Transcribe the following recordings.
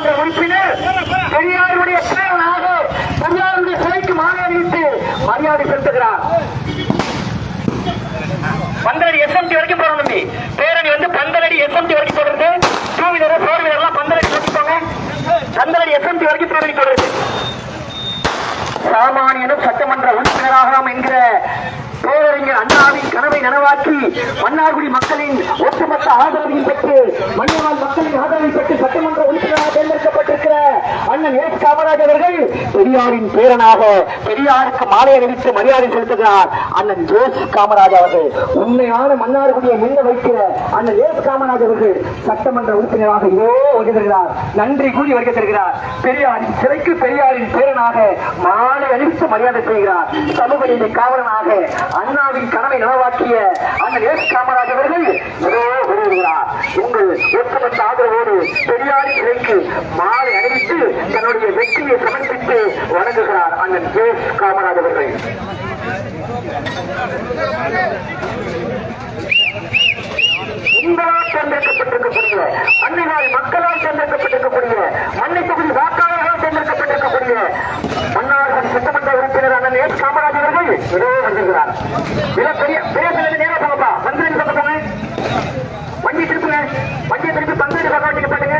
சட்டமன்ற உறுப்பினர் பெரியாருடைய பேரனாக பெரியாருடைய சிலைக்கு மாலை அணிவித்து மரியாதை செலுத்துகிறார். பந்தலடி எஸ்எம்டி வரைக்கும் போறோம் தம்பி. பேரணி வந்து பந்தலடி எஸ்எம்டி வரைக்கும் தொடருது. டூ வீலர் போர் வீலர் எல்லாம் பந்தலடி போட்டுக்கோங்க. பந்தலடி எஸ்எம்டி வரைக்கும் பேரணி தொடருது. சாமானியனும் சட்டமன்ற உறுப்பினராகலாம் என்கிற பேரறிஞர் அண்ணாவின் கனவை நனவாக்கி மன்னார்குடி மக்களின் ஒட்டுமொத்த ஆதரவையும் பெற்று மன்னார் மக்களின் ஆதரவை பெற்று சட்டமன்ற உறுப்பினராக தேர்ந்தெடுக்கப்பட்டிருக்கிற அண்ணன் எஸ் காமராஜ் அவர்கள் பெரியாரின் பேரனாக பெரியாருக்கு மாலை அணிவித்து மரியாதை செலுத்துகிறார். அண்ணன் ஜோஸ் காமராஜ் அவர்கள் உண்மையான மன்னார்குடியை முன்ன வைக்கிற அண்ணன் எஸ் காமராஜ் அவர்கள் சட்டமன்ற உறுப்பினராக இதோ வருகிறார். நன்றி கூறி வருகிறார். பெரியாரின் சிலைக்கு பெரியாரின் பேரனாக மாலை அணிவித்து மரியாதை செய்கிறார். சமூக நீதி காவலனாக அண்ணாவின் கனவை நனவாக்கிய அண்ணன் எஸ் காமராஜ் அவர்கள் வருகிறார். உங்கள் ஒட்டுமொத்த ஆதரவோடு பெரியாரின் சிலைக்கு மாலை அணிவித்து தன்னுடைய வெற்றியை சமர்ப்பித்து வணங்குகிறார் அண்ணன் எஸ் காமராஜ் அவர்கள். உங்களால் தேர்ந்தெடுக்கப்பட்டிருக்கக்கூடிய அன்னைவாழ் மக்களால் தேர்ந்தெடுக்கப்பட்டிருக்கக்கூடிய மண்ணை தொகுதி வாக்காளர்களால் தேர்ந்தெடுக்கப்பட்டிருக்கக்கூடிய மன்னார்குடி சட்டமன்ற உறுப்பினர் அண்ணன் எஸ் காமராஜ் அவர்கள் இதோ வந்திருக்கிறார். நேரம் போங்கப்பா, மந்திரி பக்கத்தாங்க வண்டி திருப்புங்க. வண்டியை திருப்பி பந்தடி பக்கம் பாட்டுங்க.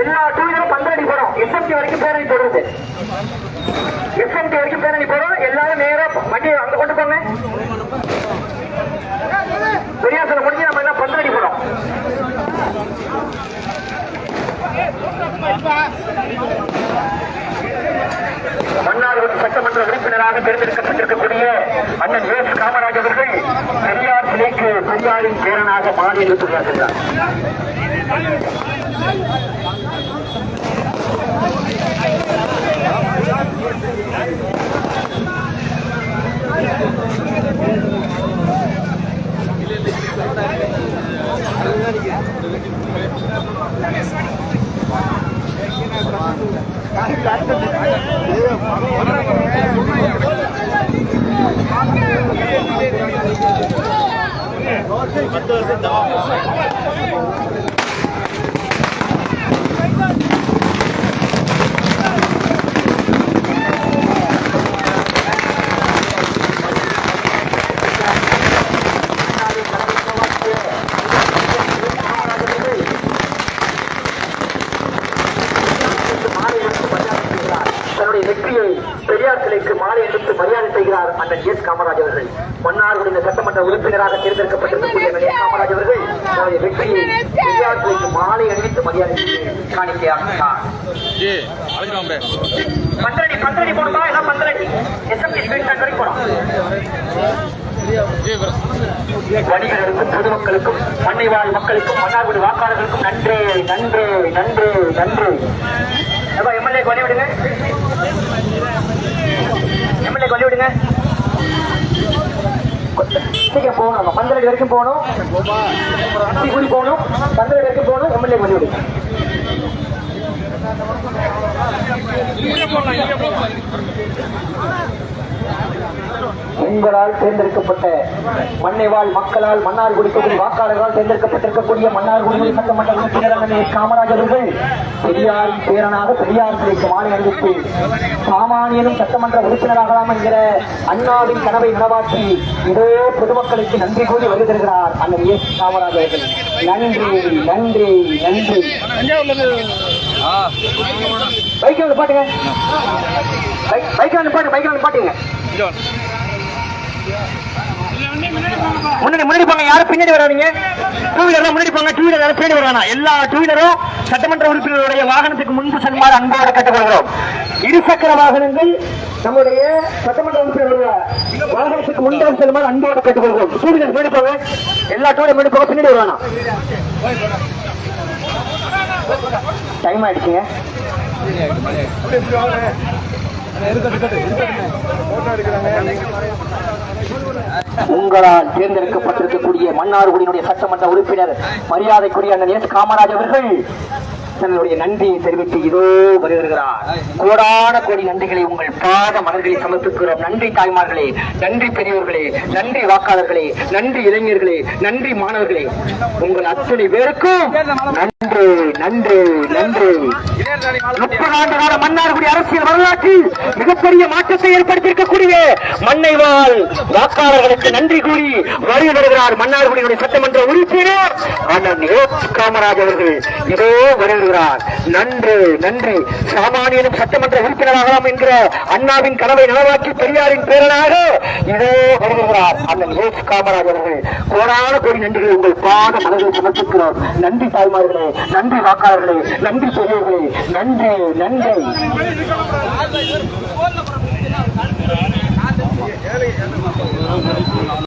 எல்லா டூவிலும் பந்தடி போறோம். எஸ்எம்டி வரைக்கும் பேரணி போடுறது. எஸ்எம்டி வரைக்கும் பேரணி போறோம். எல்லாரும் நேரம் வண்டியை அங்க கொண்டு போங்க. பெரியாசனை முடிஞ்சு நம்ம எல்லாம் பந்தடி போறோம். மன்னார்குடி சட்டமன்ற உறுப்பினராக தேர்ந்தெடுக்கப்பட்டிருக்கக்கூடிய அண்ணன் எஸ் காமராஜ் அவர்கள் பெரியார் சிலைக்கு பெரியாரின் பேரனாக மாலை அணிவித்துள்ளார். பெரியார் சிலைக்கு மாலை அணிவித்து மரியாதை செய்கிறார் அண்ணன் எஸ் காமராஜ் அவர்கள். மன்னார்குடி சட்டமன்ற உறுப்பினராக தேர்ந்தெடுக்கப்பட்டிருக்கக்கூடிய எஸ் காமராஜ் அவர்கள் தன்னுடைய வெற்றியை பெரியார் சிலைக்கு மாலை அணிவித்து மரியாதை காணிக்கையாகிறார். பந்தடி போடுமா? எல்லாம் பந்தடி எஸ்எம்டி வரைக்கும் போறோம். வணிகர்களுக்கும் பொதுமக்களுக்கும் மண்ணை வாழ் மக்களுக்கும் மன்னார்குடி வாக்காளர்களுக்கும் நன்றி நன்றி நன்றி நன்றி. எம்எல்ஏ கொலை விடுங்க. எம்எல்ஏ கொலை விடுங்க. சீக்கிரம் போகணும். நம்ம பந்தலடி வரைக்கும் போகணும். கூடி போகணும். பந்தலடி வரைக்கும் போகணும். எம்எல்ஏ கொலை விடுங்க. உங்களால் தேர்ந்தெடுக்கப்பட்ட மண்ணை வாழ் மக்களால் மன்னார்குடி தொகுதி வாக்காளர்களால் தேர்ந்தெடுக்கப்பட்டிருக்கக்கூடிய மன்னார்குடி சட்டமன்ற உறுப்பினர் அண்ணன் காமராஜ் அவர்கள் பெரியாரின் பேரனாக பெரியார் சிலைக்கு மாலை அணிவித்து சாமானியனும் சட்டமன்ற உறுப்பினராகலாம் என்கிற அண்ணாவின் கனவை நனவாக்கி இதோ பொதுமக்களுக்கு நன்றி கூறி வருகிறார் அண்ணன் எஸ் காமராஜ் அவர்கள். நன்றி நன்றி நன்றி. பைக்கில் பாட்டுங்க. பைக்கில் பாட்டு. பைக்கில் பாட்டுங்க. முன்னாடி போங்க. யாரும் பின்னாடி வராதீங்க. டூ வீலர் முன்னாடி போங்க. டூ வீலர் பின்னாடி வரானா. எல்லா டூ வீலரும் சட்டமன்ற உறுப்பினருடைய வாகனத்துக்கு முன்பு செல்லுமாறு அன்போடு கேட்டுக்கொள்கிறோம். இருசக்கர வாகனங்கள் நம்முடைய சட்டமன்ற உறுப்பினருடைய வாகனத்துக்கு முன்பாக செல்லுமாறு அன்போடு கேட்டுக்கொள்கிறோம். டூ வீலர் முன்னாடி போங்க. எல்லா டூ வீலர் முன்னாடி போக. பின்னாடி வரானா. டைம் ஆயிடுச்சுங்க. உங்களால் தேர்ந்தெடுக்கப்பட்டிருக்கக்கூடிய மன்னார்குடியினுடைய சட்டமன்ற உறுப்பினர் மரியாதைக்குரிய அண்ணன் எஸ் காமராஜ் அவர்கள் தன்னுடைய நன்றியை தெரிவித்து இதோ வருகிறார். கோடான கோடி நன்றிகளை உங்கள் பாத மலர்களை சமர்ப்பிக்கிறோம். நன்றி தாய்மார்களே, நன்றி பெரியவர்களே, நன்றி வாக்காளர்களே, நன்றி இளைஞர்களே, நன்றி மாணவர்களே, உங்கள் அத்தனை பேருக்கும் நன்றி நன்றி நன்றி. 30 ஆண்டு கால மன்னார்குடி அரசியல் வரலாற்றில் மிகப்பெரிய மாற்றத்தை ஏற்படுத்தியிருக்கக்கூடிய மண்ணை வாழ் வாக்காளர்களுக்கு நன்றி கூறி வருகிறார் மன்னார்குடியுடைய சட்டமன்ற உறுப்பினர் அண்ணன் காமராஜ் அவர்கள் இதோ வருகிறார். நன்றி நன்றி. சாமானியனும் சட்டமன்ற உறுப்பினராகலாம் என்கிற அண்ணாவின் கனவை நனவாக்கி பெரியாரின் பேரனாக இதோ வருகிறார் அண்ணன் காமராஜ் அவர்கள். கோடான கோடி நன்றிகளை உங்கள் பாத மலர்களை சமர்ப்பிக்கிறோம். நன்றி தாய்மார்களே, நன்றி வாக்காளர்களே, நன்றி பெரியவர்களே, நன்றி நன்றி.